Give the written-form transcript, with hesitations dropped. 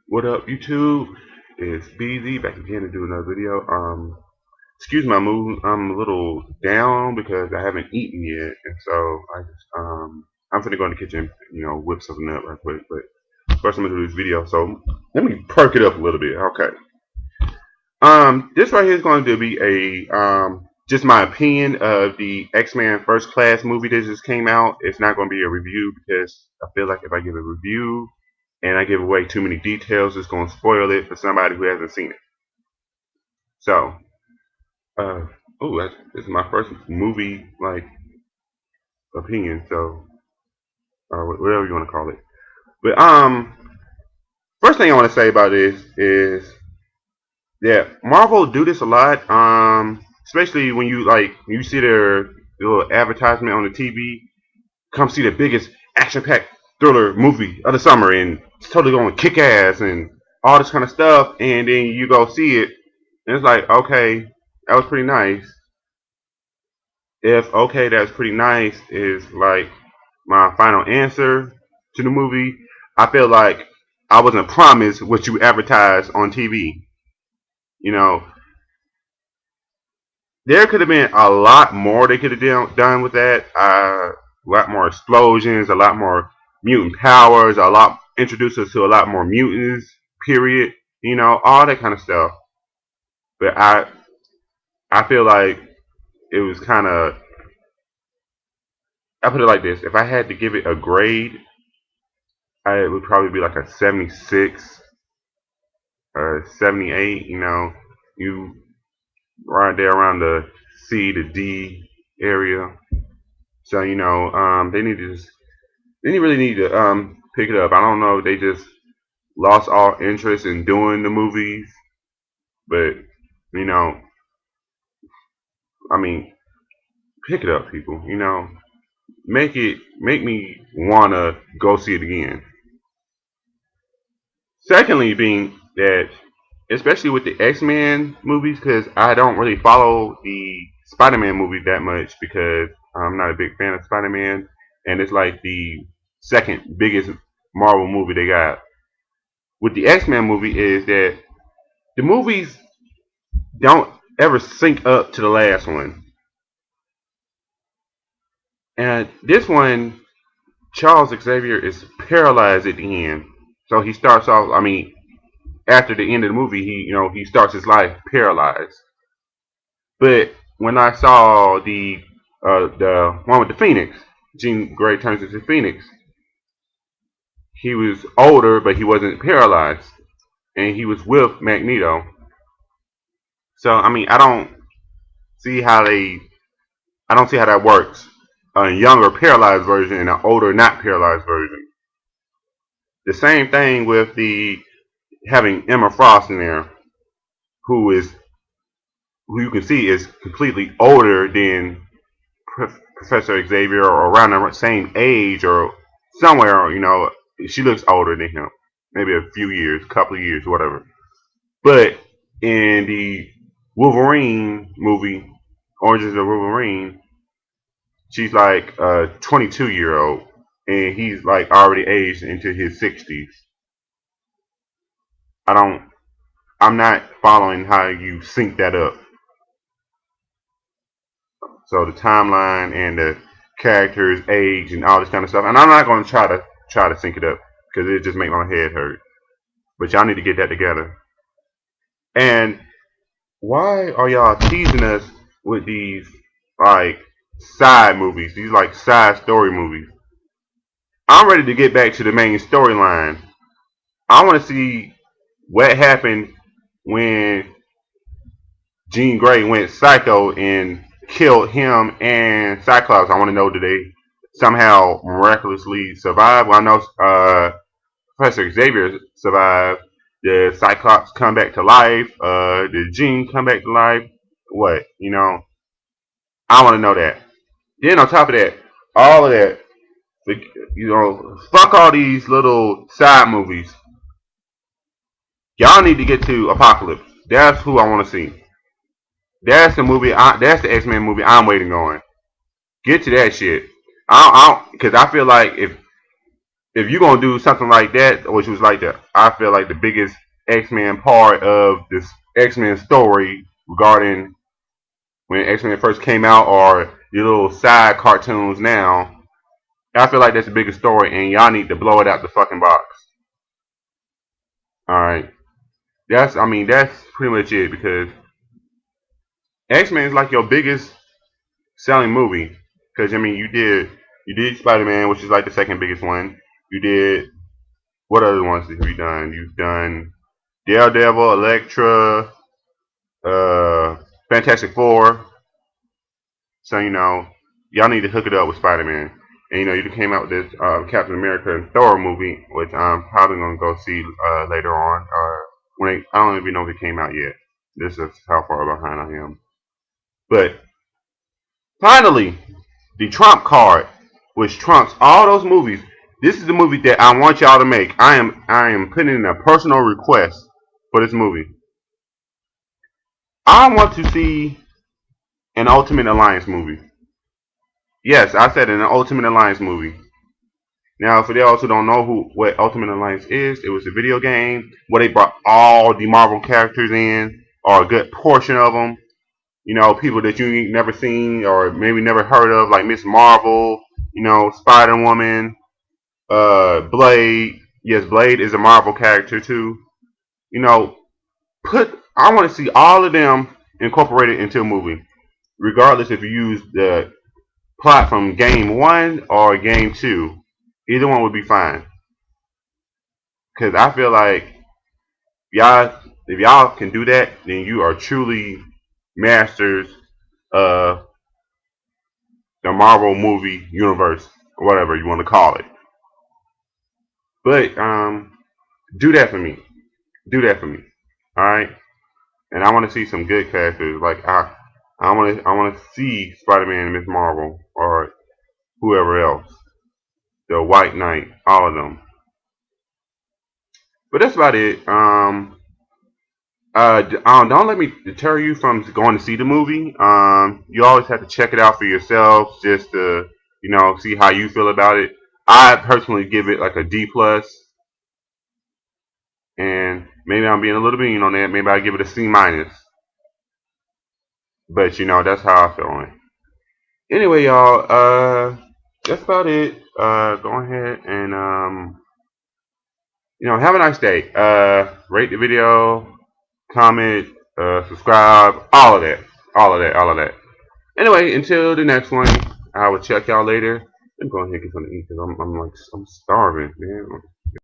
What up, YouTube? It's BZ back again to do another video. Excuse my mood. I'm a little down because I haven't eaten yet, and so I'm gonna go in the kitchen, whip something up right quick. But first, I'm gonna do this video. So let me perk it up a little bit. Okay. This right here is going to be a just my opinion of the X-Men First Class movie that just came out. It's not going to be a review because I feel like if I give a review and I give away too many details, it's going to spoil it for somebody who hasn't seen it. So, uh, this is my first movie like opinion. So, whatever you want to call it. But first thing I want to say about this is yeah, Marvel do this a lot. Especially when you see their little advertisement on the TV. Come see the biggest action-packed thriller movie of the summer, and it's totally going to kick ass and all this kind of stuff. And then you go see it, and it's like, okay, that was pretty nice. If okay, that's pretty nice is like my final answer to the movie, I feel like I wasn't promised what you advertised on TV. You know, there could have been a lot more they could have done with that. A lot more explosions, a lot more mutant powers, a lot introduce us to a lot more mutants. Period. All that kind of stuff. But I feel like it was kind of. I put it like this: if I had to give it a grade, it would probably be like a 76 or 78. You right there around the C to D area. So they really need to pick it up. I don't know if they just lost all interest in doing the movies, but you know, I mean, pick it up, people. Make me wanna go see it again. Secondly, being that especially with the X-Men movies, because I don't really follow the Spider-Man movies that much because I'm not a big fan of Spider-Man, and it's like the second biggest Marvel movie they got. With the X-Men movie is that the movies don't ever sync up to the last one. And this one, Charles Xavier is paralyzed at the end. So he starts off, after the end of the movie, he starts his life paralyzed. But when I saw the one with the Phoenix, Jean Grey turns into Phoenix, he was older, but he wasn't paralyzed, and he was with Magneto. So see how they, I don't see how that works. A younger paralyzed version and an older not paralyzed version. The same thing with the having Emma Frost in there, who is who you can see is completely older than Professor Xavier or around the same age or somewhere. She looks older than him, maybe a few years, couple of years, whatever. But in the Wolverine movie, Origins of Wolverine, she's like a 22-year-old, and he's like already aged into his 60s. I don't. I'm not following how you sync that up. So the timeline and the characters' age and all this kind of stuff. And I'm not going to try to sync it up because it just make my head hurt. But y'all need to get that together. And why are y'all teasing us with these like side movies? These like side story movies. I'm ready to get back to the main storyline. I want to see what happened when Jean Grey went psycho and killed him and Cyclops. I want to know, did they somehow miraculously survive? Well, I know Professor Xavier survived. Did Cyclops come back to life? Did Jean come back to life? What? I want to know that. Then on top of that, all of that, fuck all these little side movies. Y'all need to get to Apocalypse. That's who I want to see. That's the movie. That's the X-Men movie I'm waiting on. Get to that shit. Because I feel like if you're gonna do something like that, which was like I feel like the biggest X-Men part of this X-Men story regarding when X-Men first came out, or your little side cartoons now, I feel like that's the biggest story, and y'all need to blow it out the fucking box. All right, that's pretty much it, because X-Men is like your biggest selling movie. Because I mean, you did Spider-Man, which is like the second biggest one. You did, what other ones have you done? You've done Daredevil, Elektra, Fantastic Four. So y'all need to hook it up with Spider-Man. And you came out with this Captain America and Thor movie, which I'm probably gonna go see later on. I don't even know if it came out yet. This is how far behind I am. But finally, the Trump card, which trumps all those movies. This is the movie that I want y'all to make. I am putting in a personal request for this movie. I want to see an Ultimate Alliance movie. Yes, I said an Ultimate Alliance movie. Now, for those who don't know what Ultimate Alliance is, it was a video game where they brought all the Marvel characters in, or a good portion of them. People that you never seen or maybe never heard of, like Miss Marvel, Spider Woman, Blade. Yes, Blade is a Marvel character too. You know, I want to see all of them incorporated into a movie, regardless if you use the plot from game one or game two. Either one would be fine. Because I feel like y'all, if y'all can do that, then you are truly masters of the Marvel movie universe, or whatever you want to call it. But do that for me. Do that for me. All right. And I want to see some good characters. Like I want to see Spider-Man and Miss Marvel, or whoever else, the White Knight, all of them. But that's about it. Don't let me deter you from going to see the movie. You always have to check it out for yourself, just to see how you feel about it. I personally give it like a D plus, and maybe I'm being a little mean on that. Maybe I give it a C minus. But that's how I feel on it. Anyway, y'all, that's about it. Go ahead and have a nice day. Rate the video, comment, subscribe, all of that, all of that, all of that. Anyway, until the next one, I will check y'all later. I'm going ahead and get something to eat because I'm starving, man.